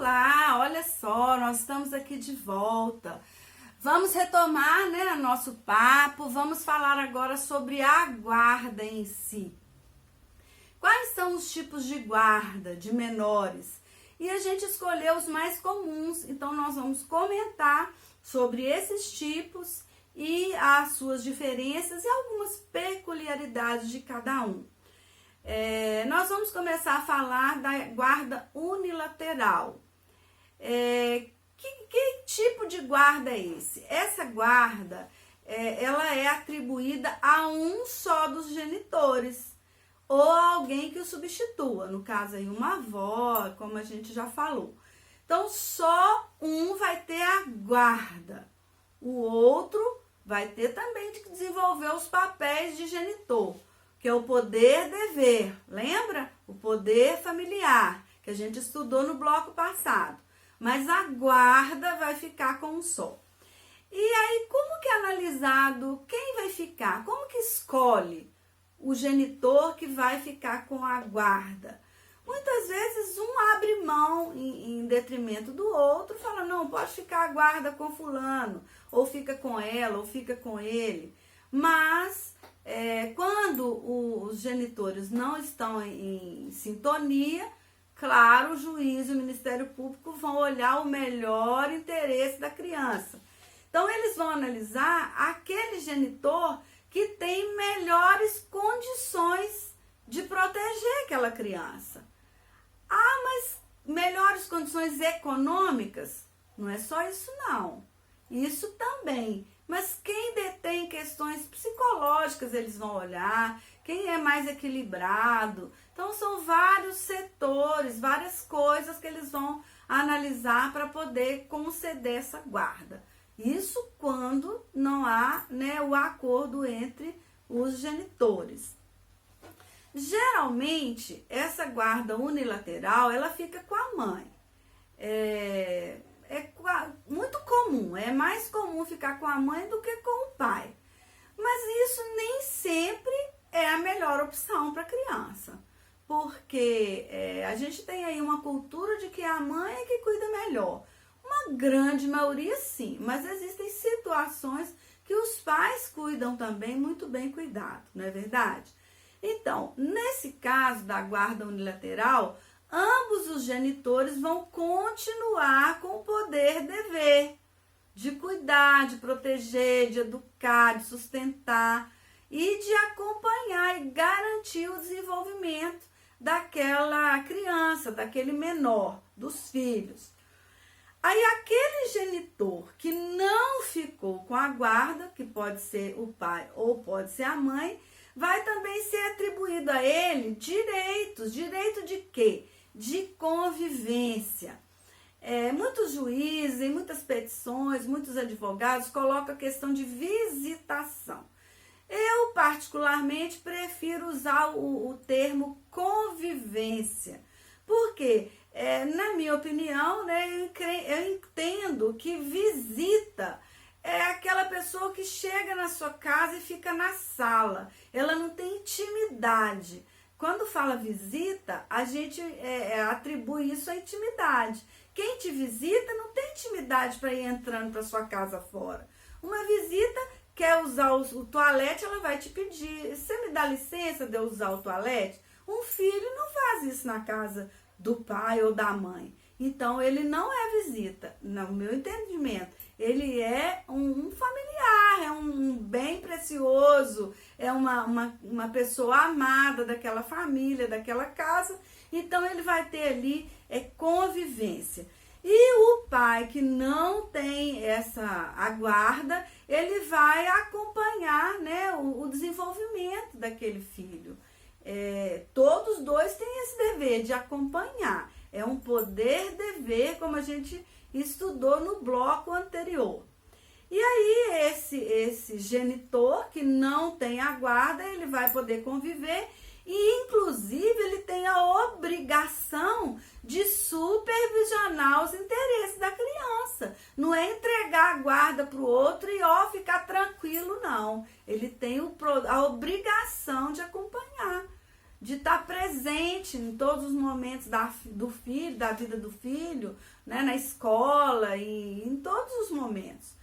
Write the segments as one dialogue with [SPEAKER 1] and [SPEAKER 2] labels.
[SPEAKER 1] Olá, olha só, nós estamos aqui de volta. Vamos retomar, nosso papo, vamos falar agora sobre a guarda em si. Quais são os tipos de guarda de menores? E a gente escolheu os mais comuns, então nós vamos comentar sobre esses tipos e as suas diferenças e algumas peculiaridades de cada um. Nós vamos começar a falar da guarda unilateral. Que tipo de guarda é esse? Essa guarda, ela é atribuída a um só dos genitores ou a alguém que o substitua, no caso aí uma avó, como a gente já falou. Então, só um vai ter a guarda, o outro vai ter também de desenvolver os papéis de genitor, que é o poder-dever, lembra? O poder familiar, que a gente estudou no bloco passado. Mas a guarda vai ficar com um só. E aí, como que é analisado quem vai ficar? Como que escolhe o genitor que vai ficar com a guarda? Muitas vezes um abre mão em detrimento do outro, fala, não, pode ficar a guarda com fulano, ou fica com ela, ou fica com ele. Mas quando os genitores não estão em sintonia, claro, o juiz e o Ministério Público vão olhar o melhor interesse da criança. Então, eles vão analisar aquele genitor que tem melhores condições de proteger aquela criança. Ah, mas melhores condições econômicas? Não é só isso, não. Isso também. Mas quem detém questões psicológicas, eles vão olhar, quem é mais equilibrado. Então, são vários setores, várias coisas que eles vão analisar para poder conceder essa guarda. Isso quando não há o acordo entre os genitores. Geralmente, essa guarda unilateral, ela fica com a mãe. É muito comum, é mais comum ficar com a mãe do que com o pai. Mas isso nem sempre é a melhor opção para a criança. Porque a gente tem aí uma cultura de que a mãe é que cuida melhor. Uma grande maioria sim, mas existem situações que os pais cuidam também muito bem cuidado, não é verdade? Então, nesse caso da guarda unilateral, ambos os genitores vão continuar com o poder-dever de cuidar, de proteger, de educar, de sustentar e de acompanhar e garantir o desenvolvimento daquela criança, daquele menor, dos filhos. Aí aquele genitor que não ficou com a guarda, que pode ser o pai ou pode ser a mãe, vai também ser atribuído a ele direitos. Direito de quê? De convivência. Muitos juízes, em muitas petições, muitos advogados colocam a questão de visitação. Eu, particularmente, prefiro usar o termo convivência. Por quê? Na minha opinião, eu entendo que visita é aquela pessoa que chega na sua casa e fica na sala. Ela não tem intimidade. Quando fala visita, a gente atribui isso à intimidade. Quem te visita não tem intimidade para ir entrando para sua casa fora. Uma visita quer usar o toalete, ela vai te pedir, você me dá licença de eu usar o toalete? Um filho não faz isso na casa do pai ou da mãe. Então, ele não é visita, no meu entendimento. Ele é um familiar, é um bem precioso, é uma pessoa amada daquela família, daquela casa. Então, ele vai ter ali convivência. E o pai que não tem a guarda, ele vai acompanhar o desenvolvimento daquele filho. Todos dois têm esse dever de acompanhar. É um poder-dever, como a gente estudou no bloco anterior. E aí, esse genitor que não tem a guarda, ele vai poder conviver e, inclusive, ele tem a obrigação de supervisionar os interesses da criança. Não é entregar a guarda para o outro e ficar tranquilo, não. Ele tem a obrigação de acompanhar, de estar presente em todos os momentos do filho, da vida do filho, né, na escola e em todos os momentos.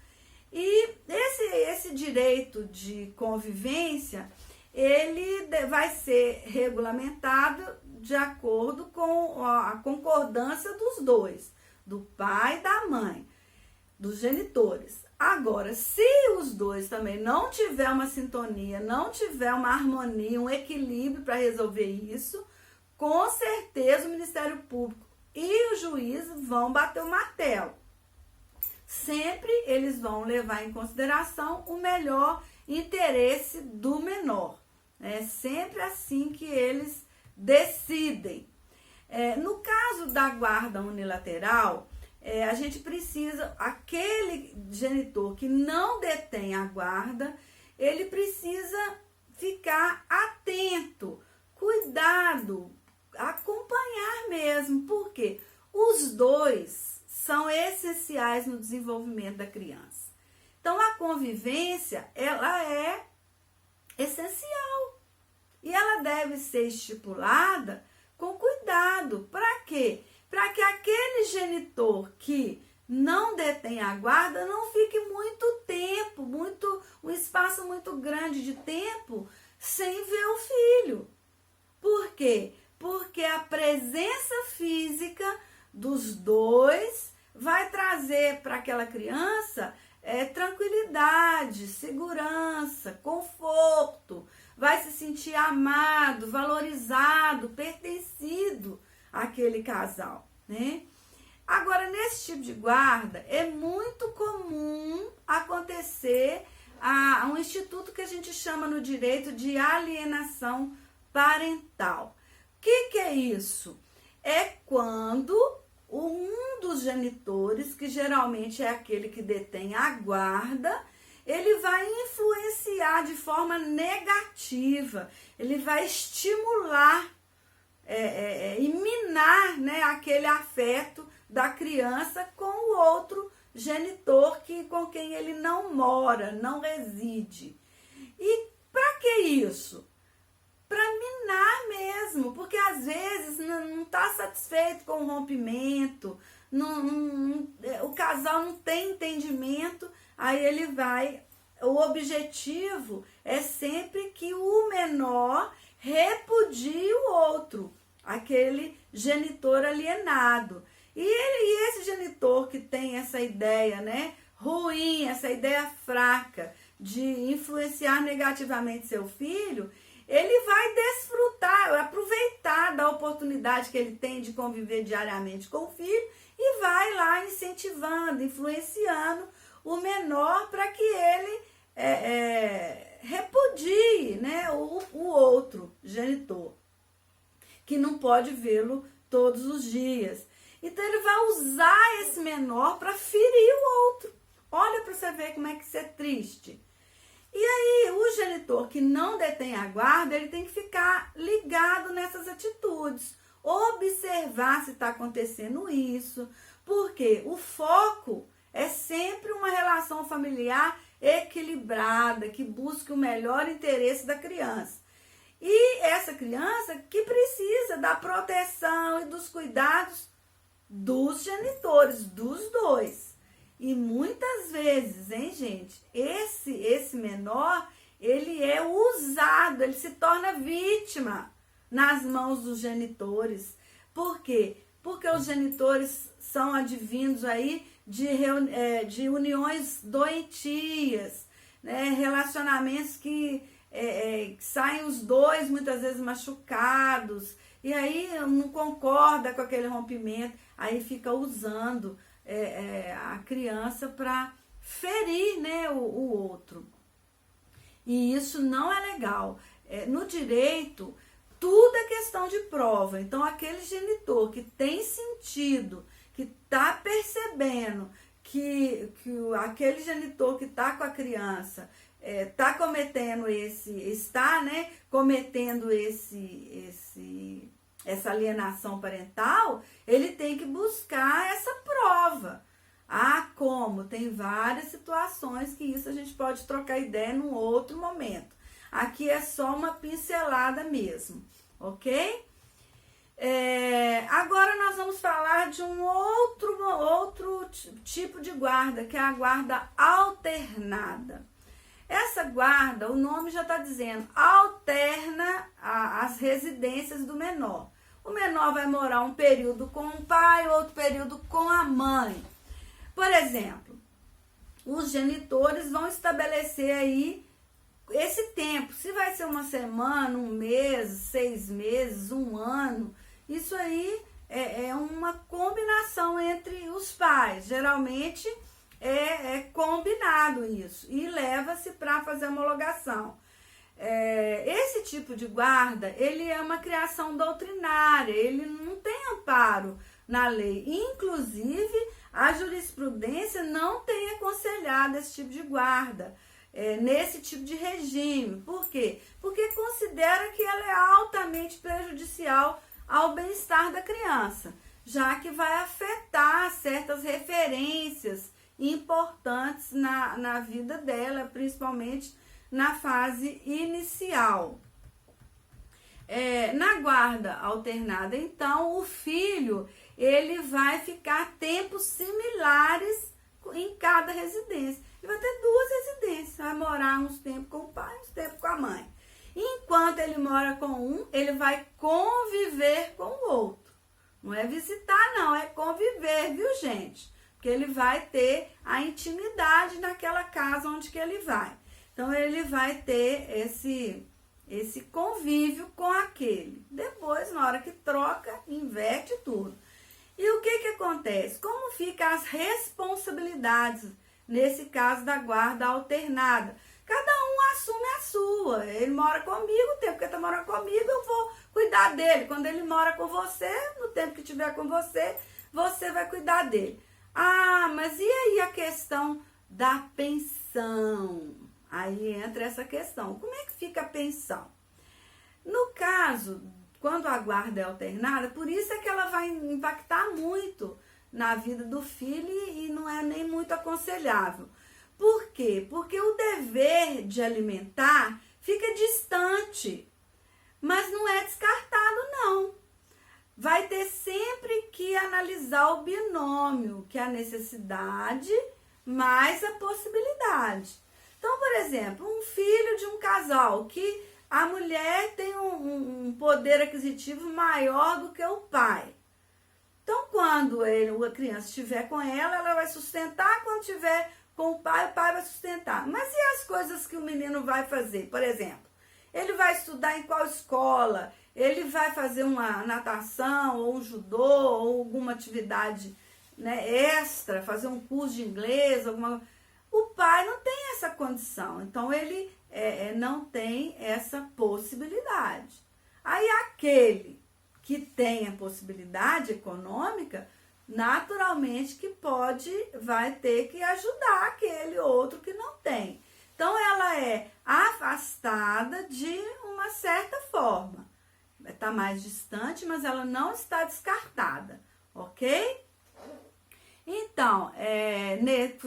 [SPEAKER 1] E esse direito de convivência, ele vai ser regulamentado de acordo com a concordância dos dois, do pai e da mãe, dos genitores. Agora, se os dois também não tiver uma sintonia, não tiver uma harmonia, um equilíbrio para resolver isso, com certeza o Ministério Público e o juiz vão bater o martelo. Sempre eles vão levar em consideração o melhor interesse do menor. É sempre assim que eles decidem. No caso da guarda unilateral, a gente precisa, aquele genitor que não detém a guarda, ele precisa ficar atento, cuidado, acompanhar mesmo, porque os dois são essenciais no desenvolvimento da criança. Então, a convivência, ela é essencial e ela deve ser estipulada com cuidado. Para quê? Para que aquele genitor que não detém a guarda não fique muito tempo, um espaço muito grande de tempo sem ver o filho. Por quê? Porque a presença física dos dois vai trazer para aquela criança tranquilidade, segurança, conforto, vai se sentir amado, valorizado, pertencido àquele casal, né? Agora, nesse tipo de guarda, é muito comum acontecer um instituto que a gente chama no direito de alienação parental. O que é isso? É quando um dos genitores, que geralmente é aquele que detém a guarda, ele vai influenciar de forma negativa, ele vai estimular e minar, né, aquele afeto da criança com o outro genitor com quem ele não mora, não reside. E para que isso? Para minar mesmo, porque às vezes não está satisfeito com o rompimento, o casal não tem entendimento, aí ele vai. O objetivo é sempre que o menor repudie o outro, aquele genitor alienado. E esse genitor que tem essa ideia, né, ruim, essa ideia fraca de influenciar negativamente seu filho, ele vai desfrutar, aproveitar da oportunidade que ele tem de conviver diariamente com o filho e vai lá incentivando, influenciando o menor para que ele repudie, né, o outro genitor, que não pode vê-lo todos os dias. Então ele vai usar esse menor para ferir o outro. Olha para você ver como é que isso é triste. E aí, o genitor que não detém a guarda, ele tem que ficar ligado nessas atitudes, observar se está acontecendo isso, porque o foco é sempre uma relação familiar equilibrada, que busque o melhor interesse da criança. E essa criança que precisa da proteção e dos cuidados dos genitores, dos dois. E muitas vezes, hein, gente, esse menor, ele é usado, ele se torna vítima nas mãos dos genitores. Por quê? Porque os genitores são advindos aí de uniões doentias, né? Relacionamentos que saem os dois muitas vezes machucados, e aí não concorda com aquele rompimento, aí fica usando a criança para ferir, né, o outro. E isso não é legal. No direito, tudo é questão de prova. Então, aquele genitor que tem sentido, que está percebendo que aquele genitor que está com a criança está cometendo essa alienação parental, ele tem que buscar essa prova. Como? Tem várias situações que isso a gente pode trocar ideia num outro momento. Aqui é só uma pincelada mesmo. ok? Agora nós vamos falar de um outro tipo de guarda, que é a guarda alternada. Essa guarda, o nome já está dizendo, alterna as residências do menor. O menor vai morar um período com o pai, outro período com a mãe. Por exemplo, os genitores vão estabelecer aí esse tempo. Se vai ser uma semana, um mês, 6 meses, um ano, isso aí é uma combinação entre os pais. Geralmente é combinado isso e leva-se para fazer a homologação. Esse tipo de guarda, ele é uma criação doutrinária, ele não tem amparo na lei. Inclusive, a jurisprudência não tem aconselhado esse tipo de guarda, nesse tipo de regime. Por quê? Porque considera que ela é altamente prejudicial ao bem-estar da criança, já que vai afetar certas referências importantes na vida dela, principalmente na fase inicial. Na guarda alternada, então, o filho ele vai ficar tempos similares em cada residência. Ele vai ter 2 residências, vai morar uns tempos com o pai, uns tempos com a mãe. Enquanto ele mora com um, ele vai conviver com o outro. Não é visitar, não, é conviver, viu, gente? Porque ele vai ter a intimidade naquela casa onde que ele vai. Então, ele vai ter esse convívio com aquele. Depois, na hora que troca, inverte tudo. E o que acontece? Como ficam as responsabilidades nesse caso da guarda alternada? Cada um assume a sua. Ele mora comigo, o tempo que ele está morando comigo, eu vou cuidar dele. Quando ele mora com você, no tempo que estiver com você, você vai cuidar dele. Ah, mas e aí a questão da pensão? Aí entra essa questão. Como é que fica a pensão? No caso, quando a guarda é alternada, por isso é que ela vai impactar muito na vida do filho e não é nem muito aconselhável. Por quê? Porque o dever de alimentar fica distante, mas não é descartado, não. Vai ter sempre que analisar o binômio, que é a necessidade mais a possibilidade. Então, por exemplo, um filho de um casal que a mulher tem um poder aquisitivo maior do que o pai. Então, quando a criança estiver com ela vai sustentar, quando estiver com o pai vai sustentar. Mas e as coisas que o menino vai fazer? Por exemplo, ele vai estudar em qual escola? Ele vai fazer uma natação, ou um judô, ou alguma atividade, né, extra, fazer um curso de inglês, alguma. O pai não tem essa condição, então ele não tem essa possibilidade. Aí aquele que tem a possibilidade econômica, naturalmente que vai ter que ajudar aquele outro que não tem. Então ela é afastada de uma certa forma. Está mais distante, mas ela não está descartada, ok? Então,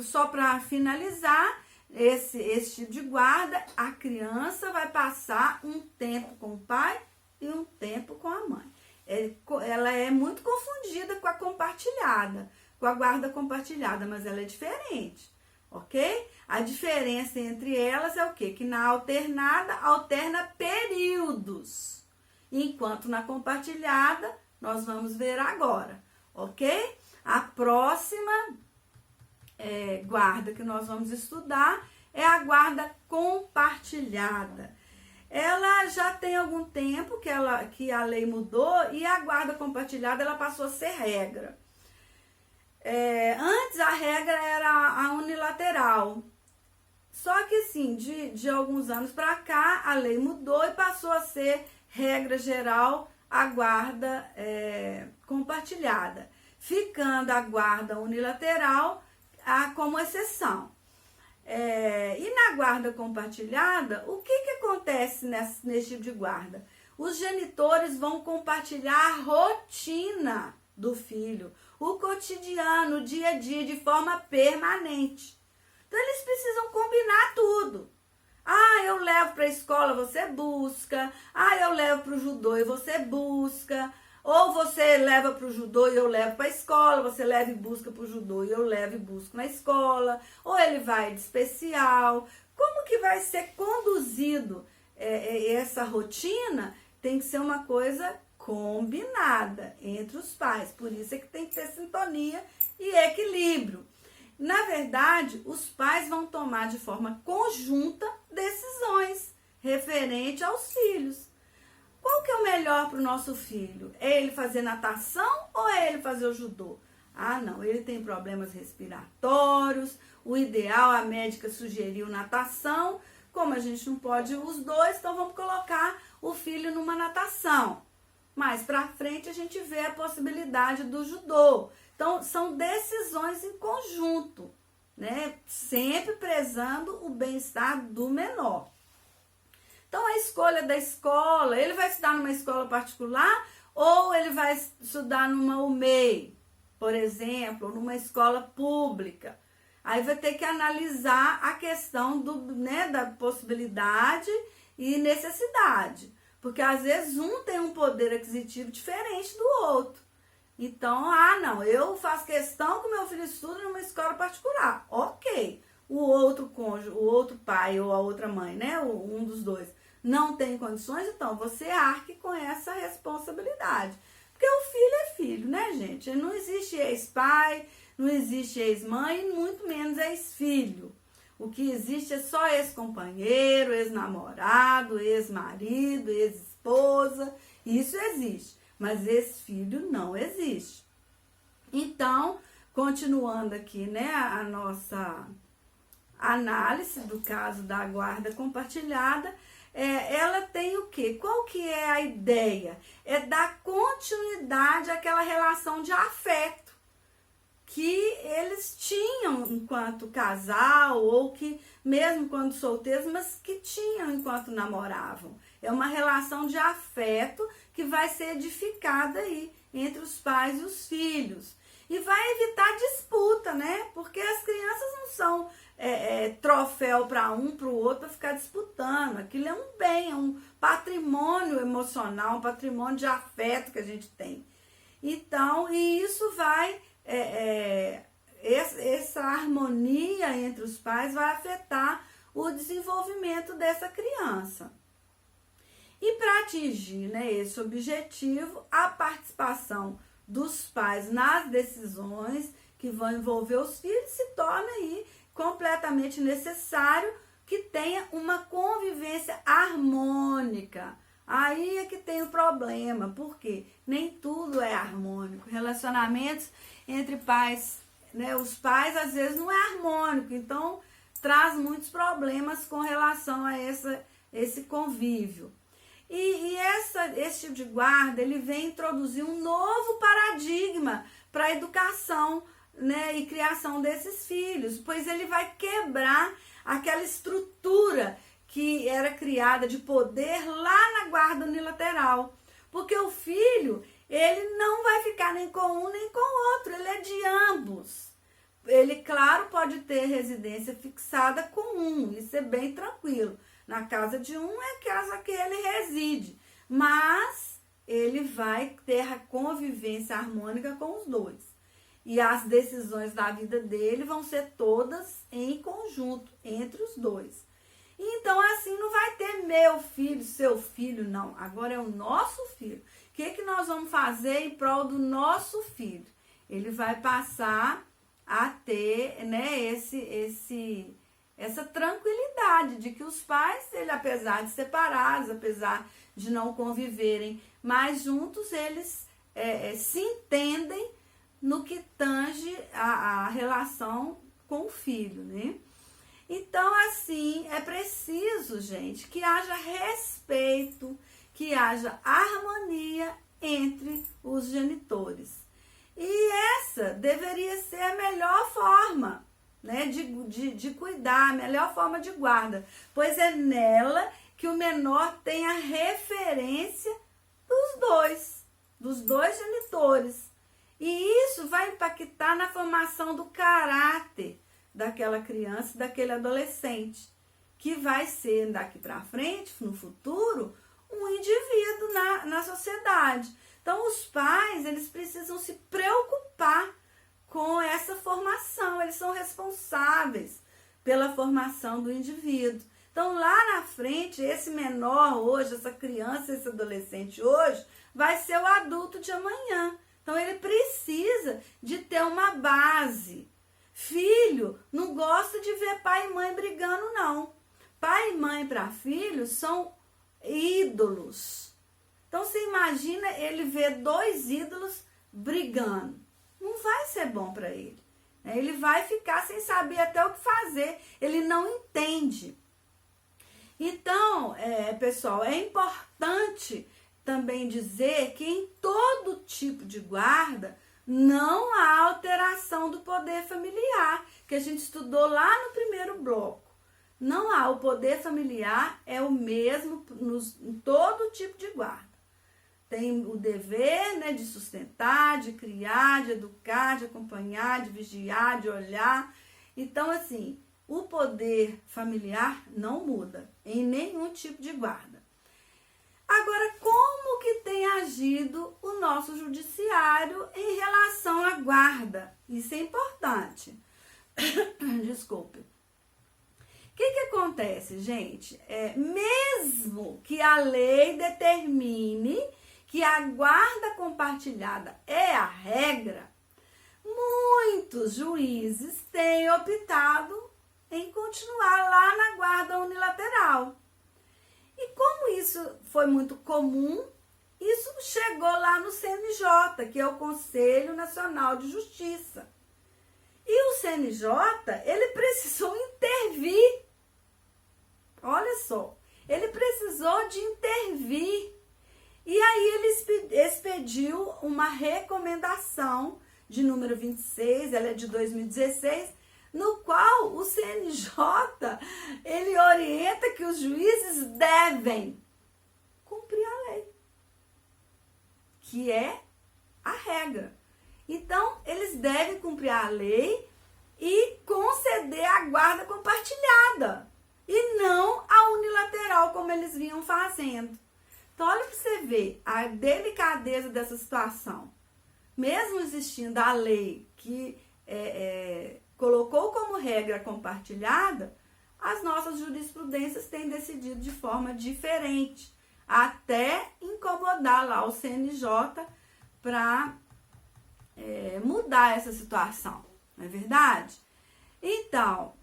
[SPEAKER 1] só para finalizar, esse tipo de guarda, a criança vai passar um tempo com o pai e um tempo com a mãe. Ela é muito confundida com a compartilhada, com a guarda compartilhada, mas ela é diferente, ok? A diferença entre elas é o quê? Que na alternada, alterna períodos, enquanto na compartilhada, nós vamos ver agora, ok? A próxima guarda que nós vamos estudar é a guarda compartilhada. Ela já tem algum tempo que a lei mudou e a guarda compartilhada ela passou a ser regra. Antes a regra era a unilateral. Só que assim, de alguns anos para cá, a lei mudou e passou a ser regra geral a guarda compartilhada, ficando a guarda unilateral como exceção. E na guarda compartilhada, o que acontece nesse tipo de guarda? Os genitores vão compartilhar a rotina do filho, o cotidiano, o dia a dia, de forma permanente. Então, eles precisam combinar tudo. Ah, eu levo para a escola, você busca. Ah, eu levo para o judô e você busca. Ou você leva para o judô e eu levo para a escola, você leva e busca para o judô e eu levo e busco na escola. Ou ele vai de especial. Como que vai ser conduzido essa rotina? Tem que ser uma coisa combinada entre os pais. Por isso é que tem que ter sintonia e equilíbrio. Na verdade, os pais vão tomar de forma conjunta decisões referente aos filhos. Qual que é o melhor para o nosso filho? É ele fazer natação ou é ele fazer o judô? Ah, não, ele tem problemas respiratórios, o ideal, a médica sugeriu natação. Como a gente não pode os dois, então vamos colocar o filho numa natação. Mais para frente a gente vê a possibilidade do judô. Então, são decisões em conjunto, né? Sempre prezando o bem-estar do menor. Então, a escolha da escola, ele vai estudar numa escola particular ou ele vai estudar numa UMEI, por exemplo, ou numa escola pública. Aí vai ter que analisar a questão da possibilidade e necessidade. Porque às vezes um tem um poder aquisitivo diferente do outro. Então, não, eu faço questão que o meu filho estude numa escola particular. Ok. O outro cônjuge, o outro pai ou a outra mãe, né? Um dos dois, não tem condições, então você arque com essa responsabilidade. Porque o filho é filho, né, gente? Não existe ex-pai, não existe ex-mãe, e muito menos ex-filho. O que existe é só ex-companheiro, ex-namorado, ex-marido, ex-esposa. Isso existe, mas ex-filho não existe. Então, continuando aqui, né, a nossa análise do caso da guarda compartilhada, ela tem o quê? Qual que é a ideia? É dar continuidade àquela relação de afeto que eles tinham enquanto casal, ou que mesmo quando solteiros, mas que tinham enquanto namoravam. É uma relação de afeto que vai ser edificada aí entre os pais e os filhos. E vai evitar disputa, né? Porque as crianças não são troféu para um, para o outro, para ficar disputando. Aquilo é um bem, é um patrimônio emocional, um patrimônio de afeto que a gente tem. Então, e isso vai... essa harmonia entre os pais vai afetar o desenvolvimento dessa criança. E para atingir, né, esse objetivo, a participação dos pais nas decisões que vão envolver os filhos se torna aí completamente necessário que tenha uma convivência harmônica. Aí é que tem o problema, porque nem tudo é harmônico. Relacionamentos entre pais, né, os pais às vezes não é harmônico, então traz muitos problemas com relação a esse convívio. E esse tipo de guarda, ele vem introduzir um novo paradigma para a educação, né, e criação desses filhos, pois ele vai quebrar aquela estrutura que era criada de poder lá na guarda unilateral. Porque o filho, ele não vai ficar nem com um nem com o outro, ele é de ambos. Ele, claro, pode ter residência fixada com um, isso é bem tranquilo. Na casa de um é a casa que ele reside, mas ele vai ter a convivência harmônica com os dois. E as decisões da vida dele vão ser todas em conjunto, entre os dois. Então, assim, não vai ter meu filho, seu filho, não. Agora é o nosso filho. O que nós vamos fazer em prol do nosso filho? Ele vai passar a ter, né, essa tranquilidade de que os pais, ele, apesar de separados, apesar de não conviverem mais juntos, eles se entendem no que tange a relação com o filho, né? Então, assim, é preciso, gente, que haja respeito, que haja harmonia entre os genitores. E essa deveria ser a melhor forma, né, de cuidar, a melhor forma de guarda, pois é nela que o menor tem a referência dos dois genitores. E isso vai impactar na formação do caráter daquela criança, daquele adolescente, que vai ser daqui para frente, no futuro, um indivíduo na sociedade. Então, os pais, eles precisam se preocupar com essa formação, eles são responsáveis pela formação do indivíduo. Então, lá na frente, esse menor hoje, essa criança, esse adolescente hoje, vai ser o adulto de amanhã. Então, ele precisa de ter uma base. Filho não gosta de ver pai e mãe brigando, não. Pai e mãe para filhos são ídolos. Então, você imagina ele ver dois ídolos brigando. Não vai ser bom para ele. Ele vai ficar sem saber até o que fazer. Ele não entende. Então, pessoal, é importante também dizer que em todo tipo de guarda não há alteração do poder familiar, que a gente estudou lá no primeiro bloco. Não há, o poder familiar é o mesmo em todo tipo de guarda. Tem o dever, né, de sustentar, de criar, de educar, de acompanhar, de vigiar, de olhar. Então, assim, o poder familiar não muda em nenhum tipo de guarda. Agora, como que tem agido o nosso judiciário em relação à guarda? Isso é importante. Desculpe. O que acontece, gente? Mesmo que a lei determine que a guarda compartilhada é a regra, muitos juízes têm optado em continuar lá na guarda unilateral. E como isso foi muito comum, isso chegou lá no CNJ, que é o Conselho Nacional de Justiça. E o CNJ, ele precisou intervir. Olha só, ele precisou de intervir. E aí ele expediu uma recomendação de número 26, ela é de 2016, no qual o CNJ, ele orienta que os juízes devem cumprir a lei, que é a regra. Então, eles devem cumprir a lei e conceder a guarda compartilhada, e não a unilateral, como eles vinham fazendo. Então, olha para você ver a delicadeza dessa situação. Mesmo existindo a lei que colocou como regra compartilhada, as nossas jurisprudências têm decidido de forma diferente, até incomodar lá o CNJ para mudar essa situação, não é verdade? Então,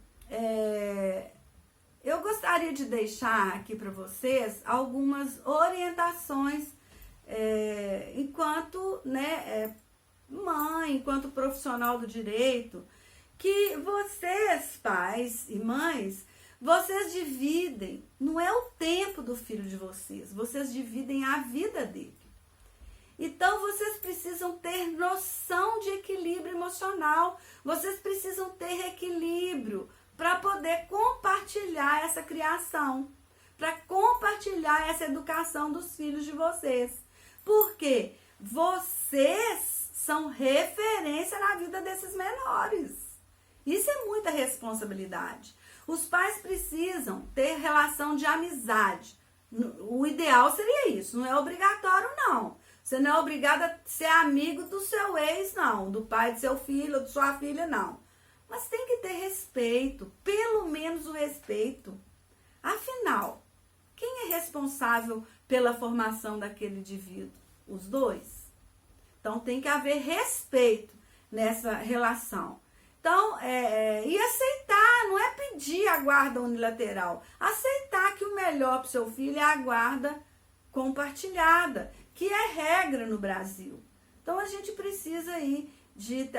[SPEAKER 1] eu gostaria de deixar aqui para vocês algumas orientações enquanto mãe, enquanto profissional do direito, que vocês, pais e mães, vocês dividem, não é o tempo do filho de vocês dividem a vida dele. Então, vocês precisam ter noção de equilíbrio emocional, vocês precisam ter equilíbrio para poder compartilhar essa criação, para compartilhar essa educação dos filhos de vocês. Porque vocês são referência na vida desses menores. Isso é muita responsabilidade. Os pais precisam ter relação de amizade. O ideal seria isso, não é obrigatório, não. Você não é obrigado a ser amigo do seu ex, não, do pai do seu filho ou de sua filha, não. Mas tem que ter respeito, pelo menos o respeito. Afinal, quem é responsável pela formação daquele indivíduo? Os dois. Então, tem que haver respeito nessa relação. Então, e aceitar, não é pedir a guarda unilateral. Aceitar que o melhor para o seu filho é a guarda compartilhada, que é regra no Brasil. Então, a gente precisa aí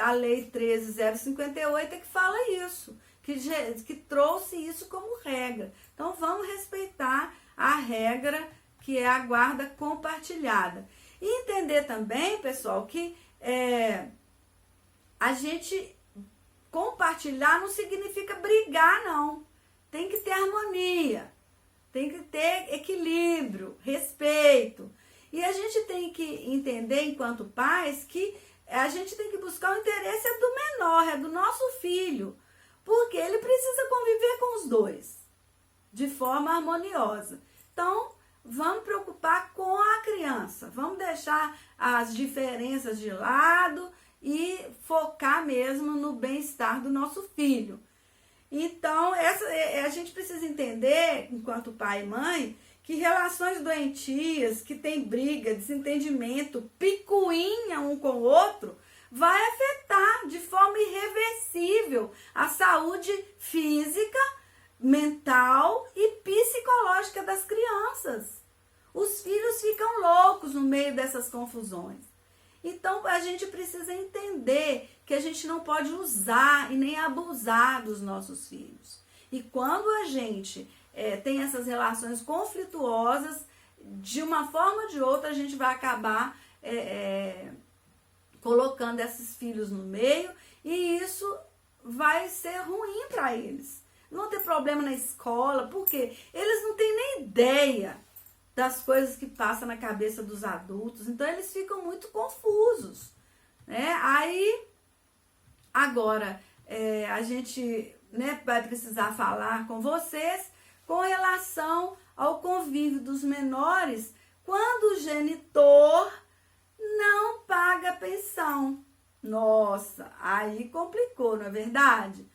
[SPEAKER 1] a Lei 13.058 que fala isso, que trouxe isso como regra. Então, vamos respeitar a regra que é a guarda compartilhada. E entender também, pessoal, que a gente compartilhar não significa brigar, não. Tem que ter harmonia, tem que ter equilíbrio, respeito. E a gente tem que entender, enquanto pais, que a gente tem que buscar o interesse do menor, do nosso filho, porque ele precisa conviver com os dois. de forma harmoniosa. Então, vamos preocupar com a criança, vamos deixar as diferenças de lado e focar mesmo no bem-estar do nosso filho. Então, a gente precisa entender, enquanto pai e mãe, que relações doentias, que tem briga, desentendimento, picuinha um com o outro, vai afetar de forma irreversível a saúde física, mental e psicológica das crianças. Os filhos ficam loucos no meio dessas confusões. Então, a gente precisa entender que a gente não pode usar e nem abusar dos nossos filhos. E quando a gente tem essas relações conflituosas, de uma forma ou de outra, a gente vai acabar colocando esses filhos no meio e isso vai ser ruim para eles. Vão ter problema na escola, porque eles não têm nem ideia das coisas que passam na cabeça dos adultos, então eles ficam muito confusos, né? Aí, agora, a gente, né, vai precisar falar com vocês com relação ao convívio dos menores quando o genitor não paga pensão. Nossa, aí complicou, não é verdade?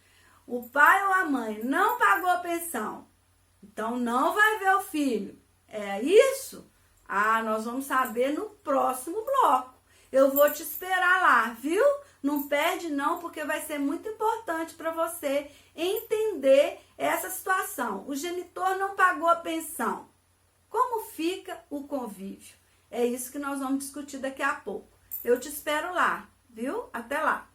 [SPEAKER 1] O pai ou a mãe não pagou a pensão, então não vai ver o filho. É isso? Nós vamos saber no próximo bloco. Eu vou te esperar lá, viu? Não perde não, porque vai ser muito importante para você entender essa situação. O genitor não pagou a pensão. Como fica o convívio? É isso que nós vamos discutir daqui a pouco. Eu te espero lá, viu? Até lá.